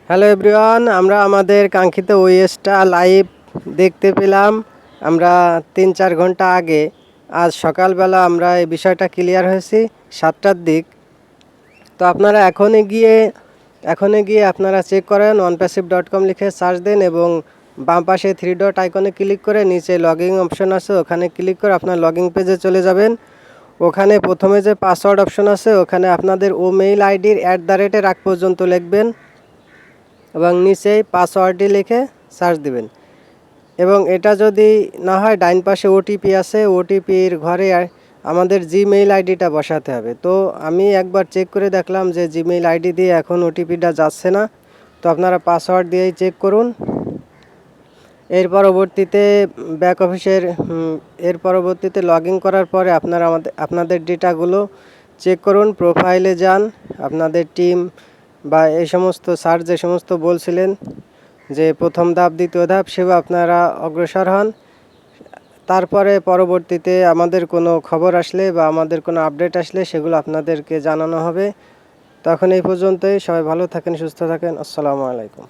Hello everyone, আমরা আমাদের কাঙ্ক্ষিত ওএসটা লাইভ দেখতে পেলাম। আমরা 3-4 ঘন্টা আগে আজ সকালবেলা আমরা এই বিষয়টা ক্লিয়ার হয়েছি 7টার দিক। তো আপনারা এখনই গিয়ে আপনারা চেক করেন onpassive.com লিখে সার্চ দেন এবং বাম পাশে 3 ডট আইকনে ক্লিক করে নিচে লগইন অপশন আছে, ওখানে ক্লিক করে আপনার লগইন পেজে চলে যাবেন। ওখানে প্রথমে যে পাসওয়ার্ড অপশন আছে ওখানে আপনাদের মেইল আইডির @ আগ পর্যন্ত লিখবেন এবং নিচেই পাসওয়ার্ডটি লিখে সার্চ দিবেন। এবং এটা যদি না হয় ডাইন পাশে ওটিপি আছে, ওটিপির ঘরে আমাদের জিমেইল আইডিটা বসাতে হবে। তো আমি একবার চেক করে দেখলাম যে জিমেইল আইডি দিয়ে এখন ওটিপিটা যাচ্ছে না। তো আপনারা পাসওয়ার্ড দিয়েই চেক করুন। এর পরবর্তীতে লগ ইন করার পরে আপনারা আপনাদের ডেটাগুলো চেক করুন। প্রোফাইলে যান, আপনাদের টিম বা এই সমস্ত স্যার যে সমস্ত বলছিলেন যে প্রথম ধাপ দ্বিতীয় ধাপ সেবা আপনারা অগ্রসর হন। তারপরে পরবর্তীতে আমাদের কোনো খবর আসলে বা আমাদের কোনো আপডেট আসলে সেগুলো আপনাদেরকে জানানো হবে। তখন এই পর্যন্তই। সবাই ভালো থাকেন, সুস্থ থাকেন। আসসালামু আলাইকুম।